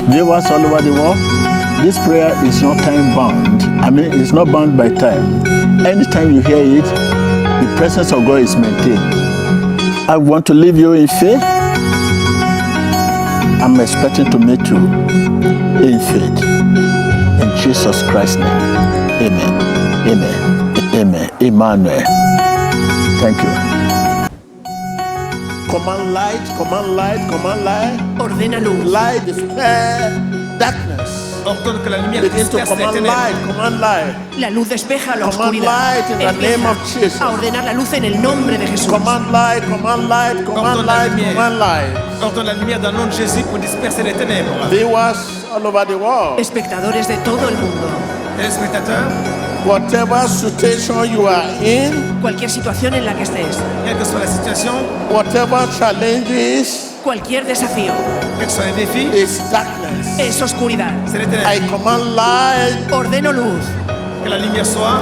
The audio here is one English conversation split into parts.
Viewers all over the world, this prayer is not time bound. It's not bound by time. Anytime you hear it, the presence of God is maintained. I want to leave you in faith. I'm expecting to meet you in faith. In Jesus Christ's name. Amen. Amen. Amen. Emmanuel. Thank you. Command light, command light, command light. Ordena luz. Light, dispel darkness. Ordonne que la lumière Begin to disperse les command ténèbres. light, command light. La luz despeja la Command oscuridad. light in the name of Jesus. A ordenar la luz en el nombre de Jesús. Command light, command light, command Ordonne la light, lumière. command light. Ordonne la lumière dans le nom de Jésus pour disperser les ténèbres. Viewers all over the world. Espectadores de todo el mundo. Téléspectateurs, Whatever situation you are in, Cualquier situación en la que estés, quelle que soit la situation, whatever challenges, cualquier desafío, quels que soient les défis, is darkness. es oscuridad. c'est les I ténèbres. command light. Ordeno luz. Que la lumière soit,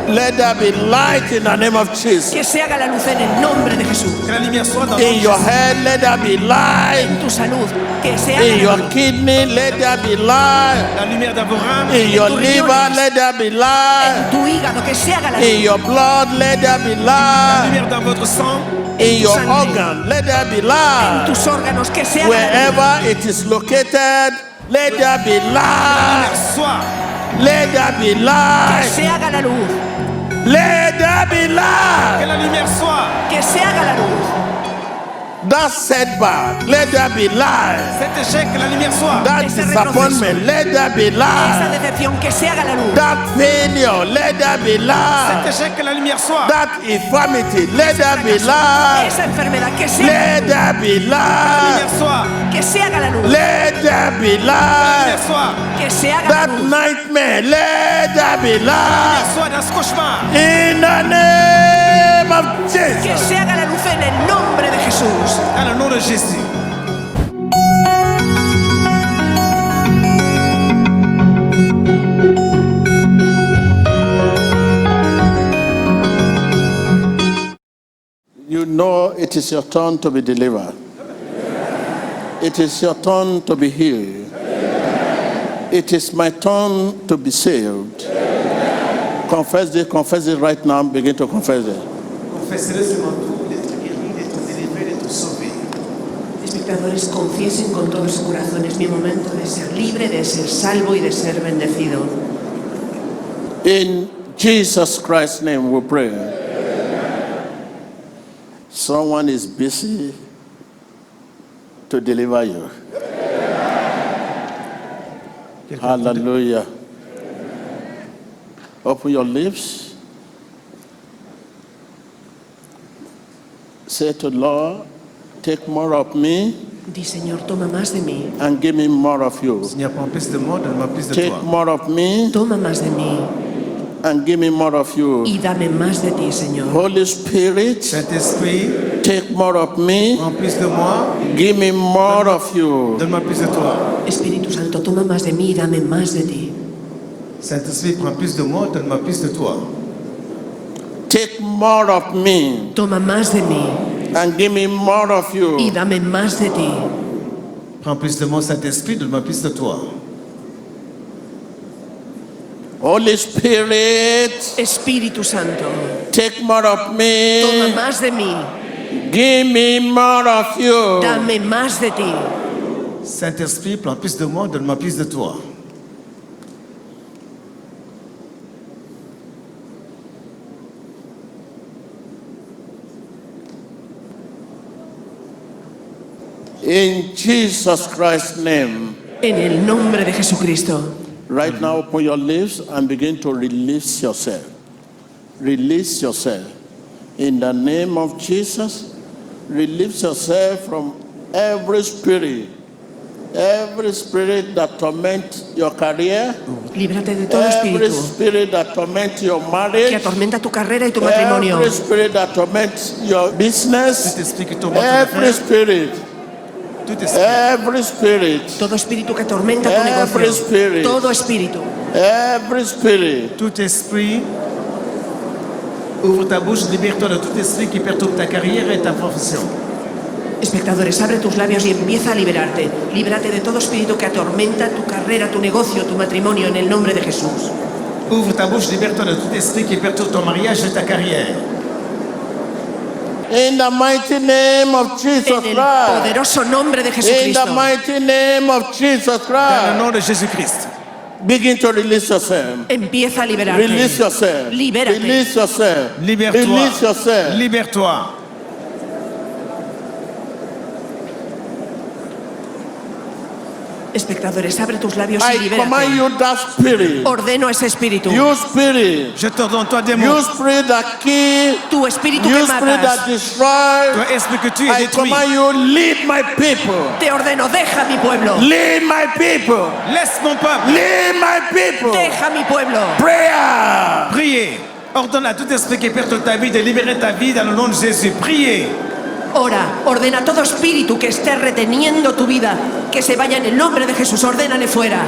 Let there be light in the name of Jesus. Que se haga la luz en el nombre de Jesús. que la lumière soit dans le nom In de your Jésus. head, let there be light. En tu salud. Que se haga In la your luz. kidney, let there be light. La lumière dans vos reins, In your tus liver, riñones. let there be En light. tu hígado. Que se haga la In luz. your blood, let there be la light. lumière dans votre sang, In your sangre. organ, let there be En light. tus órganos. Que se haga la luz. Wherever it is located, let there be la lumière light. soit, Let there be Que light. se haga la luz. Let there be que light. la lumière soit. Que se haga la luz. That setback, let there be light. Cet échec, que la lumière soit. That Ese disappointment, let there be Esa light. decepción. Que se haga la luz. That failure, let there be Cet light. échec, que la lumière soit. That infirmity, let there be light. Esa enfermedad. Que se haga Let there be Que la lumière light. soit. Que se haga la luz. Let there be Que la lumière light. soit. Que se haga la That luz. nightmare, let there be Que la lumière light. soit dans ce cauchemar. In the name of Que Jesus. se haga la luz en el nombre de Jesús. Dans le nom de Jésus. You know it is your turn to be delivered. It is your turn to be healed. It is my turn to be saved. Confess it right now. Begin to confess it. Confessez-le sur mon tour d'être guéri, d'être délivré, d'être sauvé. Espectadores, confiesen con todo su corazón. Es mi momento de ser libre, de ser salvo y de ser bendecido. In Jesus Christ's name we pray. Someone is busy to deliver you. Hallelujah. Open your lips. Say to the Lord, take more of me Di, Señor, toma más de mí. and give me more of you. Seigneur, prends plus de moi, donne-moi plus de Take toi. more of me Toma más de mí and give me more of you. y dame más de ti, Señor. Holy Spirit, Saint-Esprit, take more of me, prends plus de moi, give me more of you. donne-moi plus de toi. Espíritu Santo, toma más de mí y dame más de ti. Saint-Esprit, prends plus de moi, donne-moi plus de toi. Take more of me Toma más de mí and give me more of y you. dame más de ti. Prends plus de moi, Saint-Esprit, donne-moi plus de toi. Holy Spirit, Espíritu Santo, take more of toma me, más de mí, give me more of you. dame más de ti. Saint-Esprit, prends plus de moi, donne-moi plus de toi. In Jesus Christ's name. En el nombre de Jesucristo. Right now, open your lips and begin to release yourself. Release yourself. In the name of Jesus, release yourself from every spirit that torments your career, Líbrate de todo every espíritu spirit that torments your que marriage, atormenta tu carrera y tu matrimonio. every spirit that torments your Tout business, esprit qui tourmente ton every affaire, spirit, tout esprit, every spirit, Todo espíritu que atormenta tu Every negocio. spirit. Todo espíritu. every spirit tout esprit. Ouvre ta bouche, libère-toi de tout esprit qui perturbe ta carrière et ta profession. Espectadores, abre tus labios y empieza a liberarte. Líbrate de todo espíritu que atormenta tu carrera, tu negocio, tu matrimonio, en el nombre de Jesús. Ouvre ta bouche, libère-toi de tout esprit qui perturbe ton mariage et ta carrière. In the mighty name of Jesus En el Christ. poderoso nombre de In the Jesucristo. mighty name of Jesus Dans le Christ. nom de Jésus-Christ. Begin to release yourself. Empieza a liberarte. Release yourself. Libérate. Release yourself. Libère-toi. Release yourself. Libère-toi. Espectadores, abre tus labios y I command libérate. you that spirit. Ordeno a ese espíritu. You spirit. Je t'ordonne, toi démon, You spirit that kill. Tu espíritu You que spirit matas. that destroy. toi esprit que tu es I détruit. command you, lead my people. Te ordeno, deja mi pueblo. Lead my people. Laisse mon peuple Lead my people. Deja mi pueblo. Prayer. prier. Ordonne à tout esprit qui perturbe ta vie de libérer ta vie dans le nom de Jésus. Priez. Ora, ordena a todo espíritu que esté reteniendo tu vida, que se vaya en el nombre de Jesús. Ordénale fuera.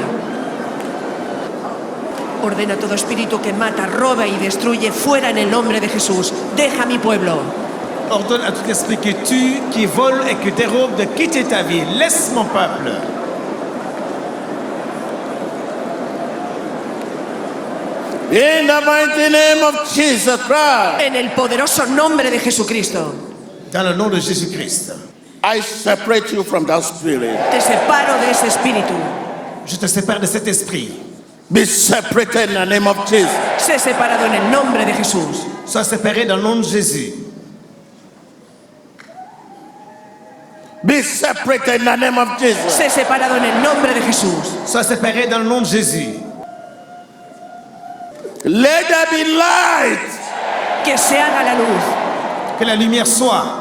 Ordena a todo espíritu que mata, roba y destruye fuera en el nombre de Jesús. Deja mi pueblo. Ordonne à tout esprit qui tue, qui vole et qui dérobe de quitter ta vie. Laisse mon peuple. In the mighty name of Jesus Christ. En el poderoso nombre de Jesucristo. Dans le nom de Jésus-Christ. I separate you from that spirit. Te separo de ese espíritu. Je te sépare de cet esprit. Be separated in the name of Jesus. Sé separado en el nombre de Jesús. Sois séparé dans le nom de Jésus. Be separated in the name of Jesus. Sé separado en el nombre de Jesús. Sois séparé dans le nom de Jésus. Let there be light. Que se haga la luz. Que la lumière soit.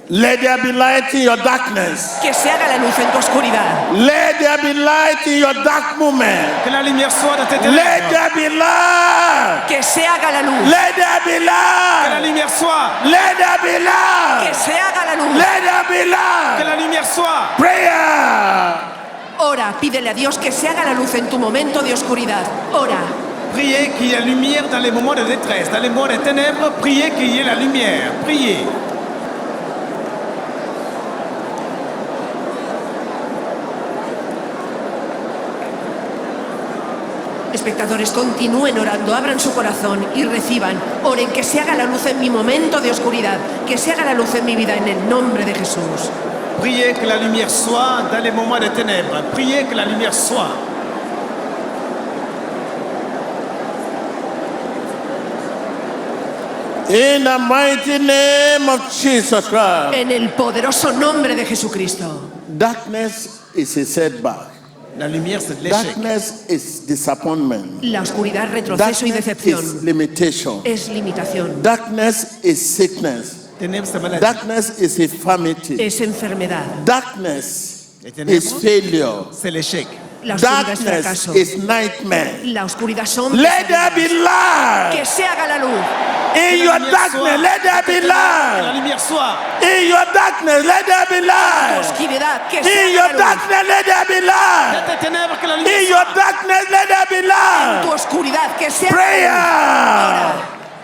Let there be light in your darkness. Que se haga la luz en tu oscuridad. Let there be light in your dark moment. Que la lumière soit dans tes Let ténèbres. there be light. Que se haga la luz. Let there be Que la light. lumière soit. Let there be Que light. se haga la luz. Let there be Que light. la lumière soit. Prayer. Ora, pídele a Dios que se haga la luz en tu momento de oscuridad. Ora. Priez qu'il y ait la lumière dans les moments de détresse. Dans les moments de ténèbres, priez qu'il y ait la lumière. Priez. Espectadores, continúen orando, abran su corazón y reciban. Oren, que se haga la luz en mi momento de oscuridad, que se haga la luz en mi vida en el nombre de Jesús. Priez que la lumière soit dans les moments de ténèbres. Priez que la lumière soit. In the mighty name of Jesus Christ. En el poderoso nombre de Jesucristo. Darkness is a setback. La lumière, c'est de l'échec. Darkness is disappointment. La oscuridad, retroceso y Darkness decepción. is limitation. Es limitación. Darkness is sickness. Ténèbres, c'est maladie. Darkness is infirmity. Es enfermedad. Darkness Les ténèbres, is failure. c'est l'échec. La oscuridad es Darkness fracaso. is nightmare. La oscuridad son Let there be pesadillas. Que light. se haga la luz. In your darkness, let there be Que la light. lumière soit. In your darkness, let there be Tu light. oscuridad, que se In haga your la luz. darkness, let there be light. Dans tes ténèbres, que la lumière In soit. your darkness, let there be Tu light. oscuridad, que se haga la Prayer.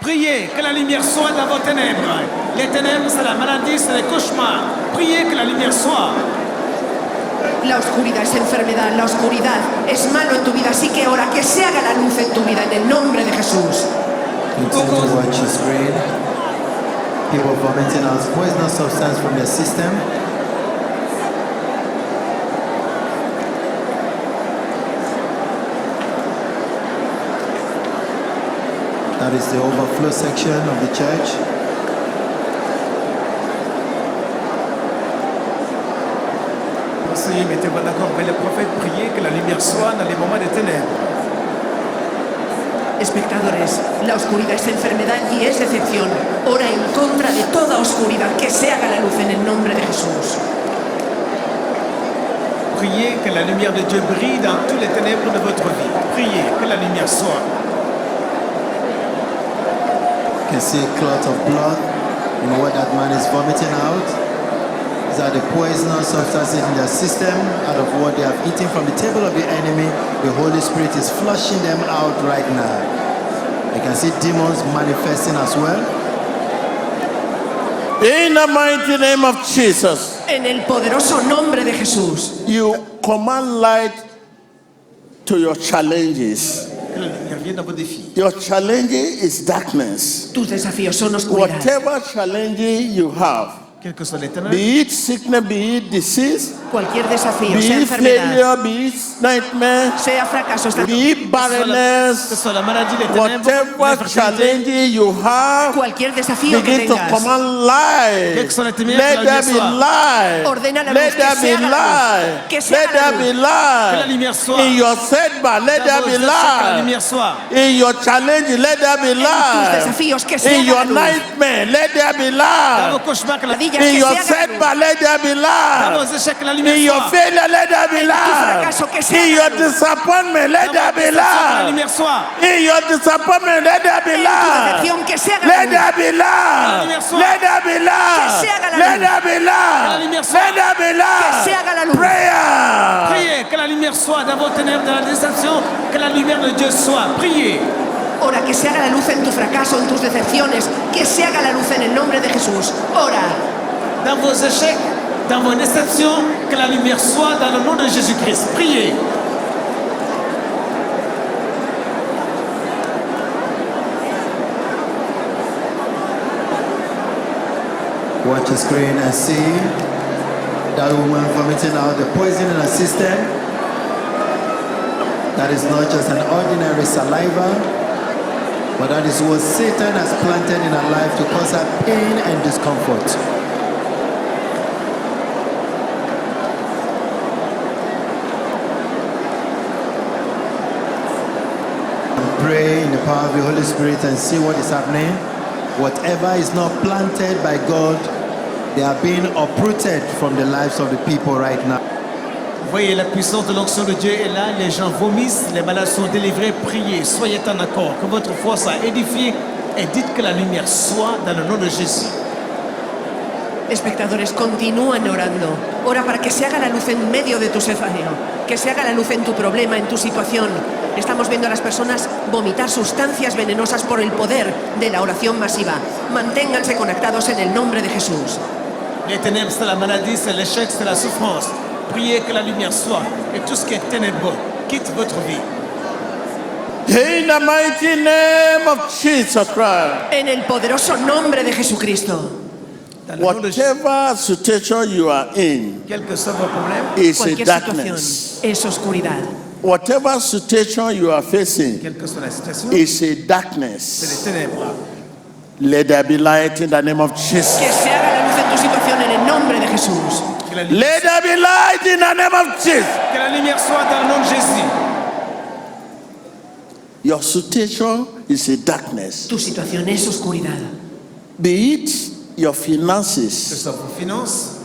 Priez que la lumière soit dans vos ténèbres. Les ténèbres, c'est la maladie, c'est les cauchemars. Priez que la lumière soit. luz. La oscuridad es enfermedad, la oscuridad es malo en tu vida, así que ahora que se haga la luz en tu vida en el nombre de Jesús. Continue to watch your screen. People vomiting out poisonous substance from their system. That is the overflow section of the church. Seigneur, mettez-vous d'accord avec les prophètes, priez que la lumière soit dans les moments de ténèbres. Espectadores, la oscuridad es enfermedad y es decepción. Ora en contra de toda oscuridad, que se haga la luz en el nombre de Jesús. Priez que la lumière de Dieu brille dans toutes les ténèbres de votre vie. Priez que la lumière soit. You can see a clot of blood in what that man is vomiting out. These are the poisonous substances in their system out of what they have eaten from the table of the enemy. The Holy Spirit is flushing them out right now. You can see demons manifesting as well. In the mighty name of Jesus, En el poderoso nombre de Jesús. you command light to your challenges. Que la lumière vienne dans vos défis. Your challenge is darkness. Tus desafíos son oscuridad. Whatever challenge you have, Quelles que soient les ténèbres, be it sickness, be it disease, Cualquier desafío, be sea it enfermedad, failure, be it nightmare, sea fracaso, be it que barrenness, soit la maladie, les ténèbres, whatever l'infertilité, challenge you have, cualquier desafío que begin to tengas, command light. Quelles que soient les ténèbres, Let la there lumière be soit. light. Ordena la Let luz, que there se be haga la luz, light. que se Let haga la there be luz. Que la light. lumière soit. In your setback, let there Dans vos be échecs, que la light. lumière soit. In your challenge, let there be tus light. desafíos, que se In haga your la luz. nightmare, let there be Dans light. vos cauchemars, que la Pesadillas, In que your se haga la luz. setback, let there be Dans light. vos échecs, que la In lumière your soit. failure, let there be tu light. fracaso, que se In haga your la luz. disappointment, let Dans there vos be déceptions, que la light. lumière soit. In your disappointment, let there be En tu light. decepción, que se haga la Let luz. there be light. lumière soit. Let there be light. Que se haga la Let luz. there be light. lumière soit. Let there be light. Que se haga la luz. Prayer. Priez que la lumière soit dans vos ténèbres, dans la déception, que la lumière de Dieu soit. Priez. Ora, que se haga la luz en tu fracaso, en tus decepciones, que se haga la luz en el nombre de Jesús. Ora. Dans vos échecs, dans vos déceptions, que la lumière soit dans le nom de Jésus-Christ. Priez. Watch the screen and see that woman vomiting out the poison in her system. That is not just an ordinary saliva, but that is what Satan has planted in her life to cause her pain and discomfort. Pray in the power of the Holy Spirit and see what is happening. Whatever is not planted by God, they are being uprooted from the lives of the people right now. Voyez la puissance de l'onction de Dieu est là, les gens vomissent, les malades sont délivrés, priez, soyez en accord, que votre foi soit édifiée et dites que la lumière soit dans le nom de Jésus. Espectadores, continúan orando. Ora para que se haga la luz en medio de tu desafío, que se haga la luz en tu problema, en tu situación. Estamos viendo a las personas vomitar sustancias venenosas por el poder de la oración masiva. Manténganse conectados en el nombre de Jesús. Les ténèbres, c'est la maladie, c'est l'échec, c'est la souffrance. Priez que la lumière soit et tout ce qui est ténébreux quitte votre vie. In the mighty name of Jesus Christ. En el poderoso nombre de Jesucristo. Dans le nom de Jésus, Whatever situation you are in quel que soit vos problèmes, is a Cualquier situación darkness. es oscuridad. Whatever situation you are facing quelle que soit la situation, is a c'est les darkness. ténèbres. Let there be light in the name of Jesus. Que se haga la luz en tu situación en el nombre de Jesús. Que la lumière, Let there be light in the name of Jesus. que la lumière soit dans le nom de Jésus. Your situation is a darkness. Tu situación es oscuridad. Be it your Que finances, ce soit vos finances,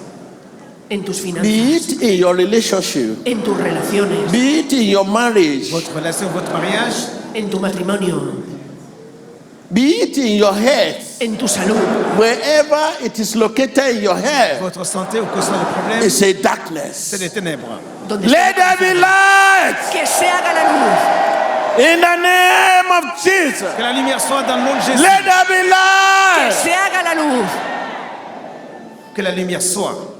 En tus be finanzas, it in your relationship, en tus relaciones, be it in your marriage, votre relation, votre mariage, en tu matrimonio, be it in your health, en tu salud. wherever it is located in your head, votre santé ou que ce soit le problème, it's a c'est darkness. des ténèbres. Donde Let there be light que se haga la luz. in the name of Jesus. Que la lumière soit dans le nom de Jésus. Let there be Que light. se haga la luz. Que la lumière soit.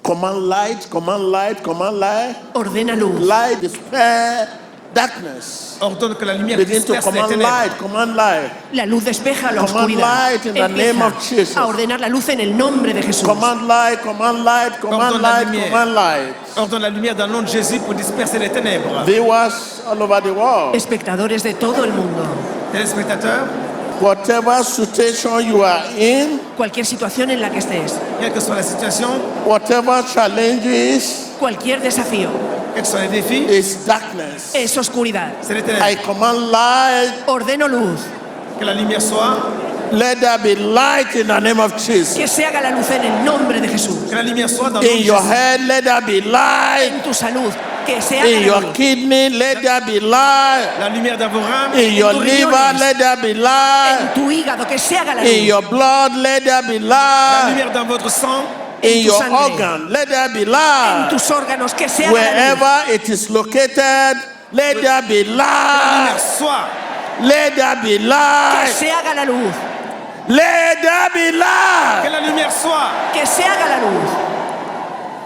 Command light, command light, command light. Ordena luz. Light dispel darkness. Ordonne que la lumière Begin to disperse les command ténèbres. light, command light. La luz despeja la Command oscuridad. light in the name of Jesus. Empieza a ordenar la luz en el nombre de Jesús. Command light, command light, command Ordonne la light, lumière. command light. Ordonne la lumière dans le nom de Jésus pour disperser les ténèbres. Viewers all over the world, Espectadores de todo el mundo. Téléspectateurs, whatever situation you are in, Cualquier situación en la que estés, quelle que soit la situation, whatever challenges, cualquier desafío, quels que soient les défis, is darkness. es oscuridad. c'est les I ténèbres. command light. Ordeno luz. Que la lumière soit. Let there be light in the name of Jesus. Que se haga la luz en el nombre de Jesús. Que la lumière soit dans le nom In de your Jésus. head, let there be light. En tu salud. Que se haga In la your luz. kidney, let there be light. La lumière dans vos reins. In your tus liver, riñones. let there be light. En tu hígado. Que se haga la In luz. your blood, let there be La light. lumière dans votre sang. In tu your sangre. organ, let there be En light. tus órganos. Que se haga la luz. Wherever it is located, let there be Que la lumière light. soit. Let there be Que light. se haga la luz. Let there be Que light. la lumière soit. Que se haga la luz.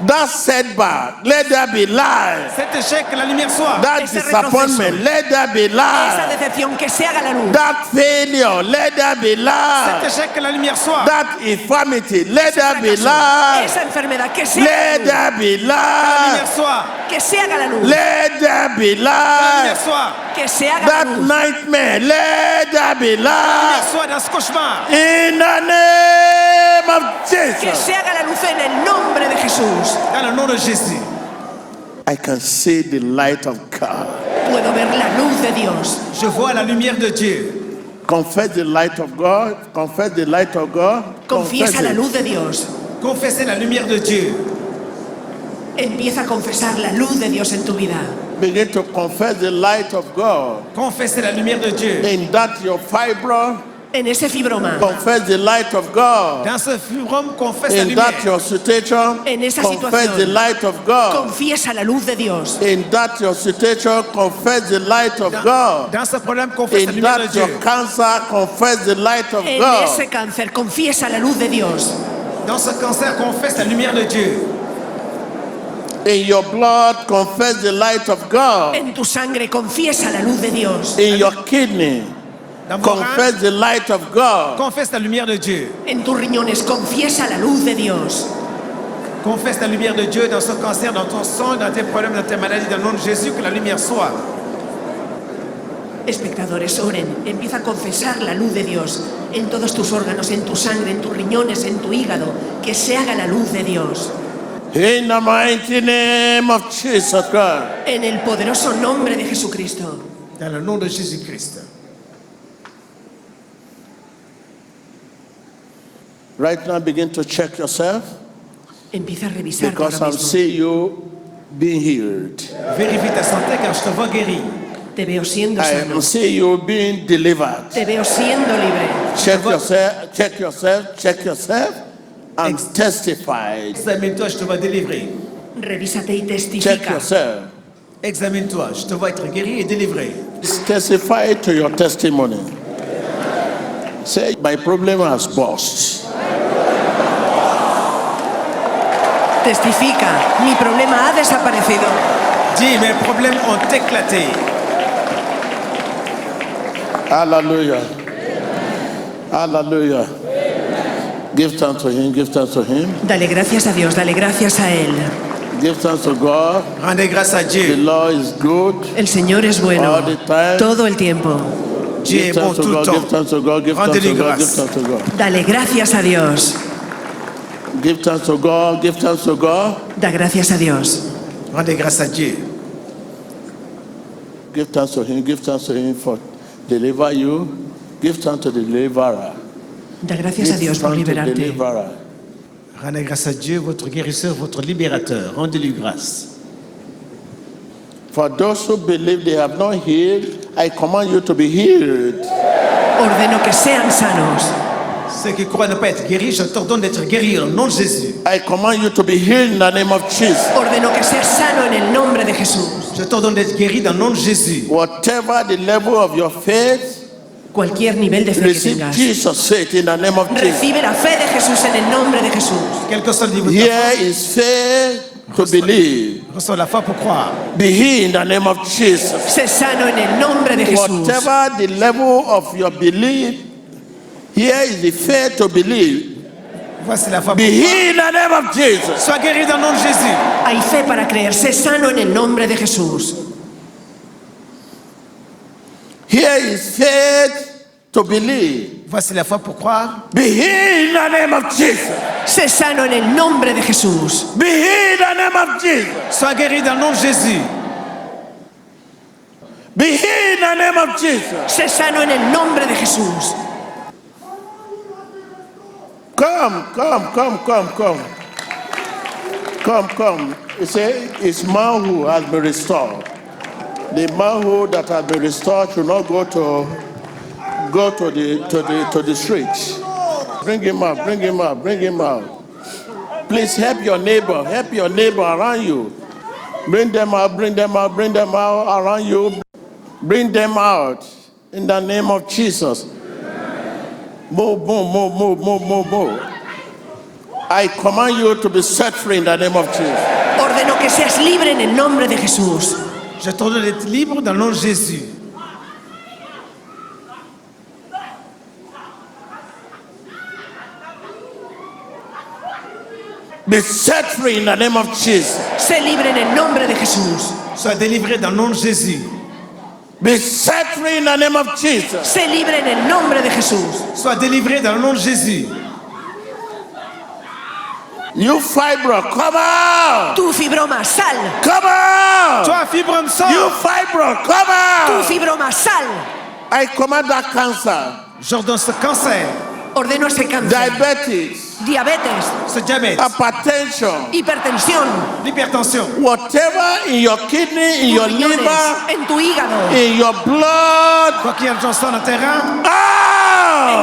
That setback, let there be light. Cet échec, que la lumière soit. That Ese disappointment, let there be Esa light. decepción, que se haga la luz. That failure, let there be Cet light. échec, que la lumière soit. That infirmity, let there be Fracaso, light. esa enfermedad, que se haga Let la luz. there be Que la lumière light. soit. Que se haga la luz. Let there be Que la lumière light. soit. Que se haga la That luz. nightmare, let there be Que la lumière light. soit dans ce cauchemar. In the name of Que Jesus. se haga la luz en el nombre de Jesús. Dans le nom de Jésus. I can see the light of God. Puedo ver la luz de Dios. Je vois la lumière de Dieu. Confess the light of God. Confess the light of God. Confess Confiesa la it. luz de Dios. Confessez la lumière de Dieu. Empieza a confesar la luz de Dios en tu vida. Begin to confess the light of God. Confessez la lumière de Dieu. In that your fibro, En ese fibroma, confess the light of God. Dans ce fibrome, confesse la In lumière. that your situation, En esa confess situación. the light of God. confiesa la luz de Dios. In that your situation, confess the light of God. Dans ce problème, confesse la In lumière de that Dieu. your cancer, confess the light of En God. ese cáncer, confiesa la luz de Dios. Dans ce cancer, confesse la lumière de Dieu. In your blood, confess the light of God. En tu sangre, confiesa la luz de Dios. In your kidney, Dans vos reins, confess the light of God. confesse la lumière de Dieu. En tus riñones, confiesa la luz de Dios. Confesse la lumière de Dieu dans ce cancer, dans ton sang, dans tes problèmes, dans tes maladies, dans le nom de Jésus, que la lumière soit. Espectadores, oren. Empieza a confesar la luz de Dios en todos tus órganos, en tu sangre, en tus riñones, en tu hígado. Que se haga la luz de Dios. In the mighty name of Jesus Christ. En el poderoso nombre de Jesucristo. Dans le nom de Jésus-Christ. Right now, begin to check yourself Empieza a revisar because ahora I'm mismo. seeing you being healed. Vérifie ta santé car je te vois guéri. Te veo siendo I sano. am seeing you being delivered. Te veo siendo libre. Check yourself, check yourself, check yourself, and testify. Examine-toi, je te vois délivré. Revísate y Check testifica. yourself. Examine-toi, je te vois être guéri et délivré. Testify to your testimony. Say, my problem has burst. Testifica. Mi problema ha desaparecido. Dis, mes problèmes ont éclaté. Hallelujah. Hallelujah. Give thanks to him, give thanks to him. Dale gracias a Dios, dale gracias a Él. Give thanks to God. Rendez grâce à The Dieu. Lord is good. El Señor es bueno All the time. todo el tiempo. Dieu est Give bon thanks to tout le God, temps. give thanks to God, give thanks Rendez-lui to God, give grâce. thanks to God. Dale gracias a Dios. Give thanks to God, give thanks to God. Da gracias a Dios. Rendez grâce à Dieu. Give thanks to him for deliver you. Give thanks to the deliverer. Da gracias a Give Dios por thanks to the liberarte. deliverer. Rendez grâce à Dieu, votre guérisseur, votre libérateur. Rendez-lui grâce. For those who believe they have not healed, I command you to be healed. Ordeno que sean sanos. Ceux qui croient ne pas être guéris, je t'ordonne d'être guéri au nom de Jésus. I command you to be healed in the name of Jesus. Ordeno que seas sano en el nombre de Jesús. Je t'ordonne d'être guéri dans le nom de Jésus. Whatever the level of your faith, Cualquier nivel de fe que receive tengas. Jesus' faith in the name of Jesus. Recibe la fe de Jesús en el nombre de Jesús. Quel que soit le niveau de ta Here foi, is faith to believe. reçois la foi pour croire. Be healed in the name of Jesus. Sé sano en el nombre de Jesús. Whatever the level of your belief, here is the faith to believe. Voici la foi Be pour croire. healed in the name of Jesus. Sois guéri dans le nom de Jésus. Hay fe para creer. Sé sano en el nombre de Jesús. Here is faith to believe. Voici la foi pour croire. Be healed in the name of Jesus. Sé sano en el nombre de Jesús. Be healed in the name of Jesus. Sois guéri dans le nom de Jésus. Be healed in the name of Jesus. Sé sano en el nombre de Jesús. Come. Come. You say it's manhood has been restored. The manhood that has been restored should not go to the streets. Bring him out. Please help your neighbor around you. Bring them out around you. Bring them out in the name of Jesus. Move, move, move, move, move, move, move. I command you to be set free in the name of Jesus. Ordeno que seas libre en el nombre de Jesús. Je t'ordonne d'être libre dans le nom de Jésus. Be set free in the name of Jesus. Sé libre en el nombre de Jesús. Sois délivré dans le nom de Jésus. Be set free in the name of Jesus. Sé libre en el nombre de Jesús. Sois délivré dans le nom de Jésus. You fibro, come out. Tu fibroma, sal. Come out. Toi, fibrome, sors. You fibro, come Tu out. fibroma, sal. I command that cancer, J'ordonne ce cancer, Ordeno ese cáncer, diabetes, diabetes, ce diabète, hypertension, hipertensión, l'hypertension, whatever in your kidney, in your riñones, liver, en tu hígado, in your blood. quoi qu'il y ait dans ton terrain, en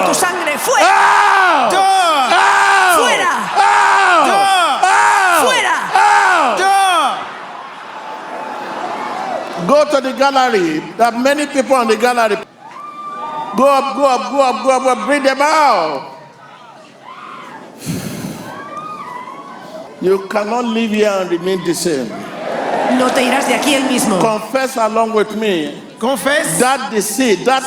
tu Out! sangre, fuera, Out! dehors, Out! fuera, Out! dehors, Out! fuera. Out! dehors. Go to the gallery. There are many people on the gallery. Go up, go up, go up, go up, go up. Bring them out. You cannot live here and remain the same. No te irás de aquí el mismo. Confess along with me Confesse that disease, that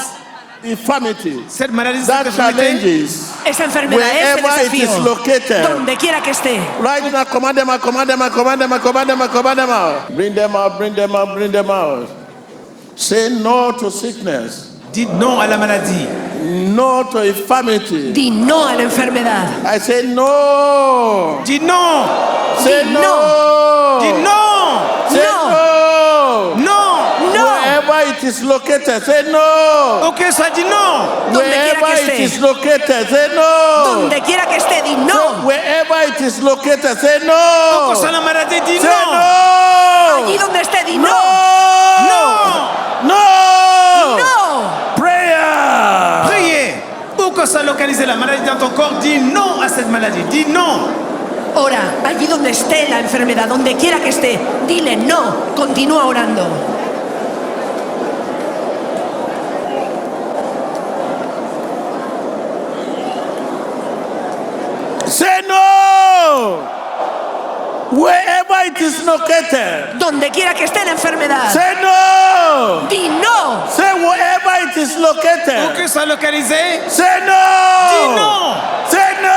infirmity, cette maladie, that cette enfermité. challenges, Esa enfermedad, ese wherever it is desafío, located. donde quiera que esté, Right now, command them out, command them out, command them out, command them out, command them out. Bring them out, bring them out, bring them out. Say no to sickness, Dites non à la maladie. no to infirmity. di no a la enfermedad. I say no. Dis non. Say Di no. Dis non. Say No. no. Non. No. Wherever it is located, say no. Ok, ça dit non. Donde quiera Wherever que it esté. is located, say no. Donde quiera que esté, di no. Wherever it is located, say Donc, ça no. la maladie, dis Say non. Allí no. donde esté, di No. no. No. No. Prayer. Priez. Où que soit localisée la maladie dans ton corps, dis non à cette maladie. Dis non. Ora, allí donde esté la enfermedad, donde quiera que esté, dile no. Continúa orando. Say no. Wherever it is located, Donde quiera que esté la enfermedad, say no. di no. Say wherever it is Où located, que soit localisée, say dis no. non. Say no.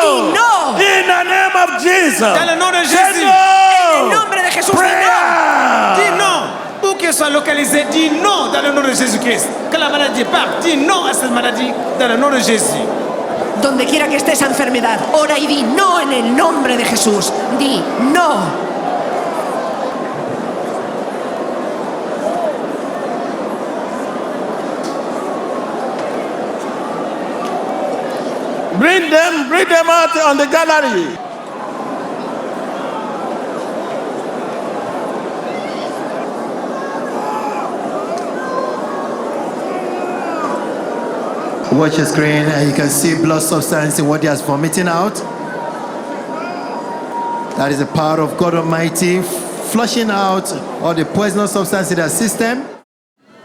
Di no. In the name of Jesus. Dans le nom de Say Jésus. En el no. nombre de Jesús, di no. Prayer. Dis non. Où que soit localisée, dis non dans le nom de Jésus-Christ. Que la maladie parte, dis non à cette maladie dans le nom de Jésus. Donde quiera que esté esa enfermedad, ora y di no en el nombre de Jesús. Di no. Bring them out on the gallery. Watch your screen and you can see blood substance in what they are vomiting out. That is the power of God Almighty flushing out all the poisonous substance in their system.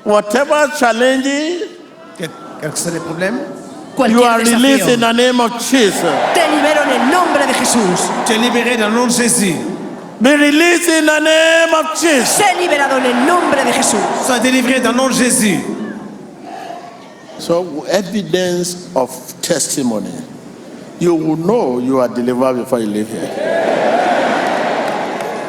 Whatever challenge, Quels que soient les problèmes, you are Cualquier released in desafío, the name of Jesus. te libero en el nombre de Jesús. tu es libéré dans le nom de Jésus. Be released in the name of Jesus. Sé liberado en el nombre de Jesús. Sois délivré dans le nom de Jésus. So, evidence of testimony. You will know you are delivered before you leave here.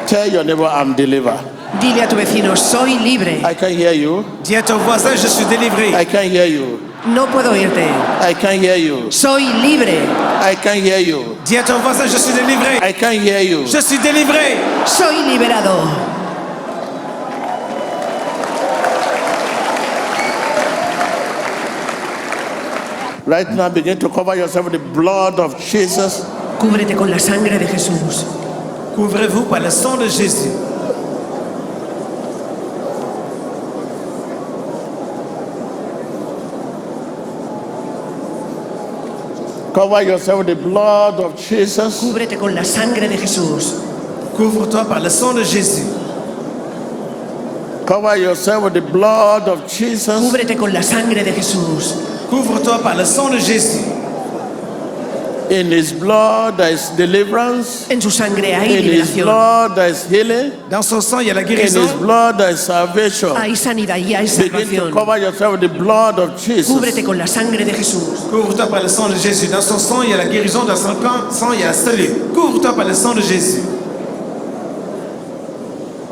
Tell your neighbor, I'm delivered. Dile a tu vecino, soy libre. I can hear you. Dis à ton voisin, je suis délivré. I can hear you. No puedo oírte. I can hear you. Soy libre. I can hear you. Dis à ton voisin, je suis délivré. I can hear you. Je suis délivré. Soy liberado. Right now, begin to cover yourself with the blood of Jesus. Cúbrete con la sangre de Jesús. Couvrez-vous par le sang de Jésus. Cover yourself with the blood of Jesus. Cúbrete con la sangre de Jesús. Couvre-toi par le sang de Jésus. Cover yourself with the blood of Jesus. Cúbrete con la sangre de Jesús. Couvre-toi par le sang de Jésus. In his blood there is deliverance. En su sangre hay In his liberación, blood there is healing. Dans son sang, il y a la In guérison. his blood there is salvation. hay sanidad y hay Begin to salvación. cover yourself with the blood of Cúbrete Jesus. con la sangre de Jesús. Couvre-toi par le sang de Jésus. Dans son sang, il y a la guérison. Dans son sang, il y a la salut. Couvre-toi par le sang de Jésus.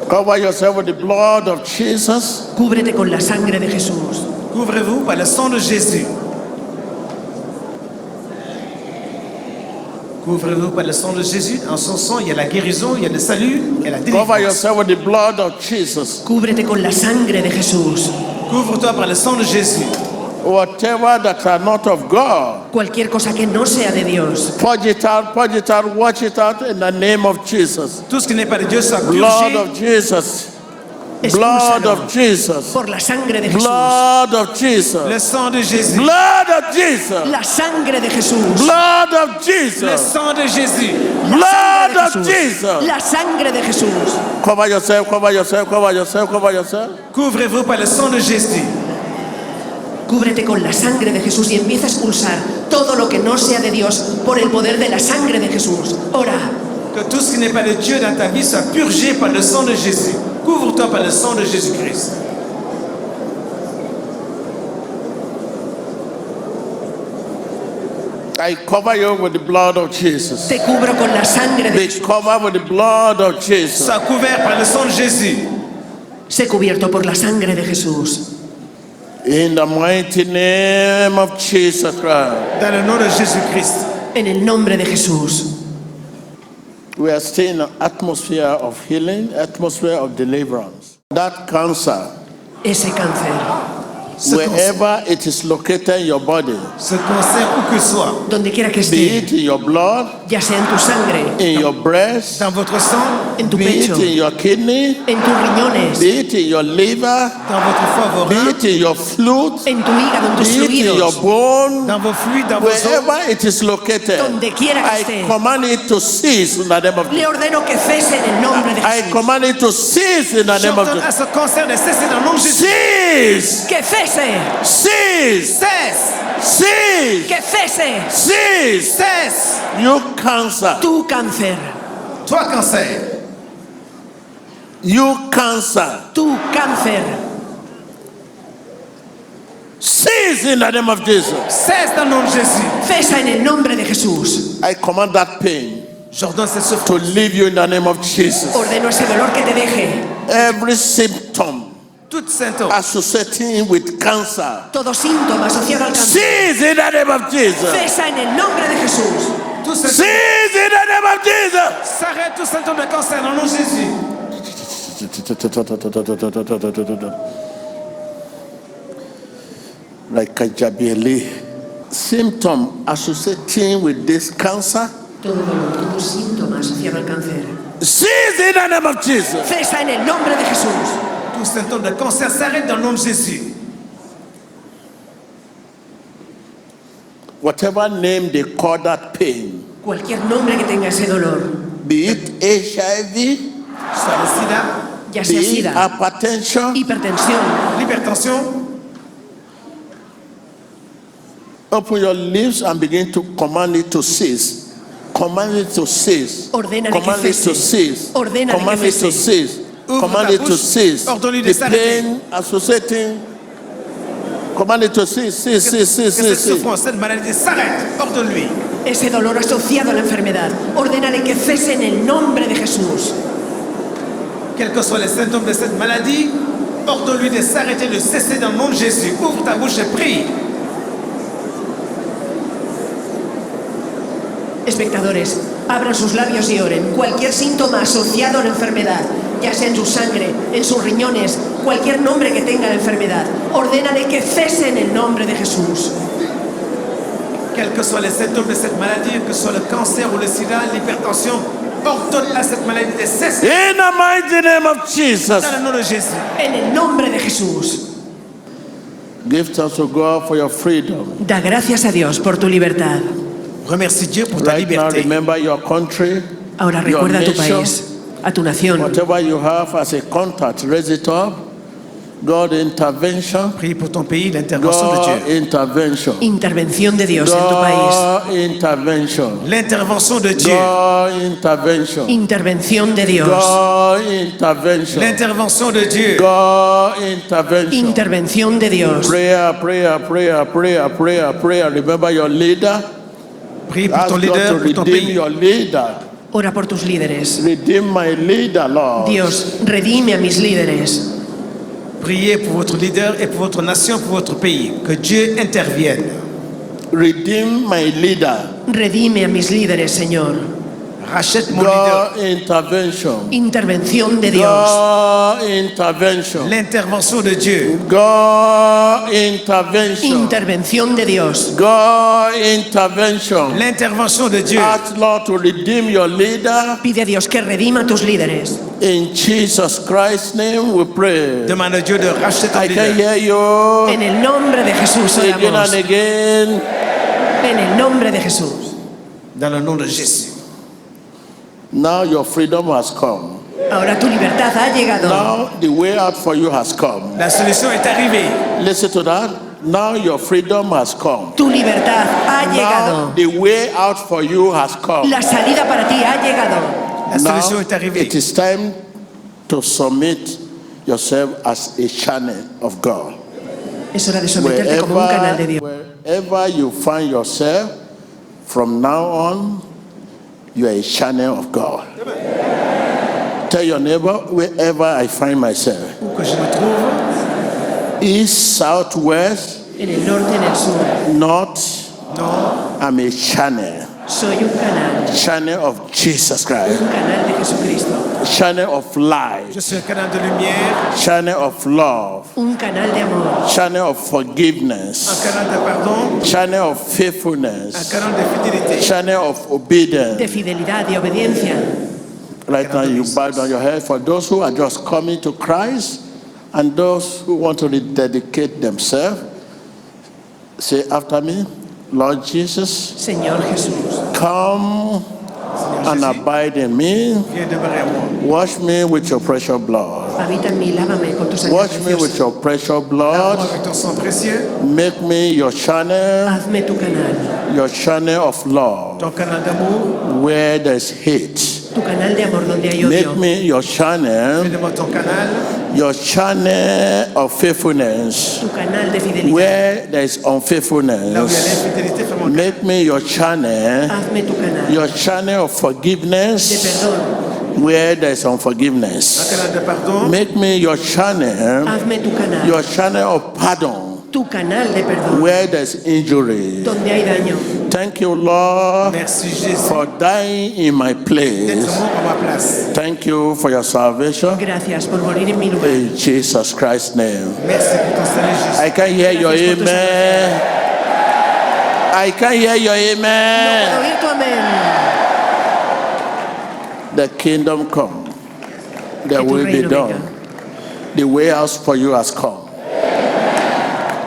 Cover yourself with the blood of Jesus. Cúbrete con la sangre de Jesús. Couvrez-vous par le sang de Jésus. Couvrez-vous par le sang de Jésus. En son sang, il y a la guérison, il y a le salut, il y a la Cover délivrance. yourself with the blood of Jesus. Cúbrete con la sangre de Jesús. Couvre-toi par le sang de Jésus. Whatever that are not of God, Cualquier cosa que no sea de Dios, purge it out, wash it out in the name of Jesus. Tout ce qui n'est pas de Dieu soit Blood purgé. of Jesus. Blood expúlsalo of Jesus. por la sangre de Jesús. Blood of Jesus. Le sang de Jésus. Blood of Jesus. La sangre de Jesús. Blood of Le Jesus. sang de Jésus. Blood La of sangre de Jesús. Jesus. La sangre de Jesús. Cover yourself, cover yourself, cover yourself, cover yourself. Couvrez-vous par le sang de Jésus. Cúbrete con la sangre de Jesús y empieza a expulsar todo lo que no sea de Dios por el poder de la sangre de Jesús. Ora. Que tout ce qui n'est pas de Dieu dans ta vie soit purgé par le sang de Jésus. Couvre-toi par le sang de Jésus-Christ. I cover you with the blood of Jesus. Te cubro con la sangre de Be Jesús. covered with the blood of Jesus. Sois couvert par le sang de Jésus. Sé cubierto por la sangre de Jesús. In the mighty name of Jesus Christ. Dans le nom de Jésus-Christ. En el nombre de Jesús. We are still in an atmosphere of healing, atmosphere of deliverance. That cancer, Ese cáncer, wherever it is located in your body, Ce cancer, où que soit, donde quiera que be esté, it in your blood, ya sea en tu sangre, in your breast, dans votre sang, en tu be it pecho, in your kidney, en tus riñones, be it in your liver, dans votre foie, vos be reins, it in your fluid, en tu hígado, en tus be it in your fluidos, bone, dans vos fluides, dans vos os. wherever it is located, donde quiera que I esté. command it to cease in the name of Le Jesus. ordeno que cese en el nombre de I Jesús. command it to cease in the name of J'ordonne à Jesus. ce cancer de cesser dans le nom de Jésus. Cease! Que cese, Cease! Cesse! Cease! que cese. Cease! Cesse! You cancer! Tu cáncer, Toi, cancer! You cancer! tu cáncer. Cease in the name of Jesus. Cesse dans le nom de Jésus. Cesa en el nombre de Jesús. I command that pain J'ordonne cette to souffrance. leave you in the name of Jesus. Ordeno ese dolor que te deje. Every symptom Tout symptôme. associating with cancer. Todo síntoma asociado al cáncer. Cease in the name of Jesus. Cesa en el nombre de Jesús. Tout symptôme. Cease in the name of Jesus. S'arrête tout symptôme de cancer dans le nom de Jésus. Like Kajabili. Symptom associating with this cancer. Todo dolor, todo síntoma asociado al cáncer. Cease in the name of Jesus. Cesa en el nombre de Jesús. Tout symptôme de cancer s'arrête dans le nom de Jésus. Whatever name they call that pain, Cualquier nombre que tenga ese dolor, be it HIV, Soit le sida, ya sea be it sida, hypertension, hipertensión, l'hypertension. open your lips and begin to command it to cease. Command it to cease. Ordénale que Command it to cese. cease. Ordénale que Command it to cese. cease. Ouvre Command ta it to bouche. cease. Ordonne-lui de The s'arrêter. pain associating. Command it to cease. Cease, Que cease, cease, cette cease, cease. souffrance, cette maladie s'arrête. Ordonne-lui. ese dolor asociado a la enfermedad. Ordénale que cese en el nombre de Jesús. Quels que soient les symptômes de cette maladie, ordonne-lui de s'arrêter, de cesser dans le nom de Jésus. Ouvre ta bouche et prie. Espectadores, abran sus labios y oren. Cualquier síntoma asociado a la enfermedad, ya sea en su sangre, en sus riñones, cualquier nombre que tenga la enfermedad, ordénale que cese en el nombre de Jesús. Quels que soient les symptômes de cette maladie, que ce soit le cancer ou le sida, l'hypertension, ordonne à cette maladie de cesser In the mighty name of Jesus. dans le nom de Jésus. En el nombre de Jesús. Give thanks to God for your freedom. Da gracias a Dios por tu libertad. Remercie Dieu pour ta Right now, liberté. remember your country, Ahora your recuerda a tu nation, país, a tu nación. whatever you have as a contact, raise it up. God intervention. Priez pour ton pays, l'intervention de Dieu. God intervention. Intervención de Dios en tu país. God intervention. L'intervention de Dieu. God intervention. Intervención de Dios. God intervention. L'intervention de Dieu. God intervention. Intervención de Dios. Prayer, prayer, prayer, prayer, prayer, prayer. Remember your leader. Priez pour Ask ton God leader, to pour ton redeem pays. your leader. Ora por tus líderes. Redeem my leader, Lord. Dios, redime a mis líderes. Priez pour votre leader et pour votre nation, pour votre pays. Que Dieu intervienne. Redeem my leader. Redime a mis líderes, Señor. Rachète mon leader. God intervention. Intervención de Dios. God intervention. L'intervention de Dieu. God intervention. Intervención de Dios. God intervention. L'intervention de Dieu. Ask Lord to redeem your leader. Pide a Dios que redima a tus líderes. In Jesus Christ's name we pray. Demande à Dieu de racheter ton I can leader. hear you En el nombre de Jesús again oramos. and again. En el nombre de Jesús. Dans le nom de Jésus. Now your freedom has come. Ahora tu libertad ha llegado. Now the way out for you has come. La solution est arrivée. Listen to that. Now your freedom has come. Tu libertad ha Now llegado. the way out for you has come. La salida para ti ha llegado. La solution est Now arrivée. it is time to submit yourself as a channel of God. Es hora de someterte como un canal de Dios. Wherever you find yourself, from now on, you are a channel of God. Tell your neighbor, wherever I find myself, Où que je me trouve, east, south, west, En el norte, en el sur. north, non, I'm a channel. Soy un canal. Channel of Jesus Christ. Un canal de Jesucristo. Channel of light. je suis un canal de lumière, Channel of love. Un canal de amor. Channel of un forgiveness. canal de pardon, Channel of un faithfulness. canal de fidélité. Channel of De obedience. fidelidad y obediencia. Right now, you bow down your head for those who are just coming to Christ and those who want to rededicate themselves. Say after me, Lord Jesus, Señor Jesús, come Seigneur and Jésus, abide in me. viens demeurer à moi. Wash me with your precious blood. habita en mí, lávame con tu sangre Wash me with preciosa. your precious Lave-moi blood. avec ton sang précieux, Make me your channel, Hazme tu canal, your channel of love, ton canal d'amour. where there's hate. tu canal de amor donde hay Make odio. me your channel, Fais-de-moi ton canal, your channel of faithfulness, Tu canal de fidelidad. where there is là où il y a unfaithfulness. l'infidélité, fais mon canal. Make me your channel, Hazme tu canal your channel of de forgiveness, perdón. where there is Un unforgiveness. canal de pardon, Make me your channel, Hazme tu canal, your channel of pardon, tu canal de perdón, where there is injury. donde hay daño. Thank you, Lord, merci Jésus for dying in my d'être place. mort à ma place. Thank you for your salvation. Gracias por morir en mi lugar. In Jesus Christ's name. Merci pour ton salut Jésus. I can hear your amen. I can hear your Puedo amen. oír tu amén. The kingdom come. The Que tu will be reino done. venga. The way out for you has come.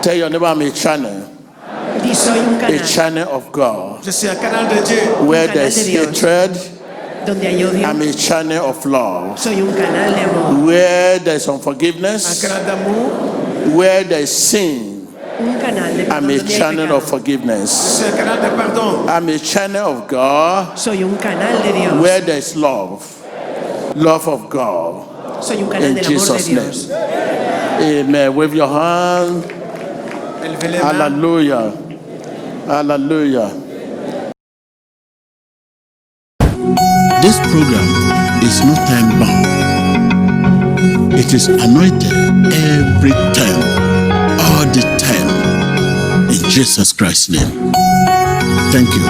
Tell your neighbor I'm a channel. Di soy un A canal channel of God. Je suis un canal de Dieu. Where canal there's de Dios. hatred, donde hay odio. I'm a channel of love. Soy un canal de amor. Where there's Un unforgiveness, canal d'amour. where there's sin, Un canal de I'm perdón a donde hay channel of pecado. Je forgiveness. suis un canal de pardon. I'm a channel of God Soy un canal de Dios. where there's love. Love of God. Soy un canal In del amor de Jesus' Dios. Amen. Wave your hand. Élevez les mains. Hallelujah. Hallelujah. This program is not time bound. It is anointed every time, all the time, in Jesus Christ's name. Thank you.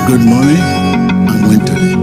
Good morning and went today.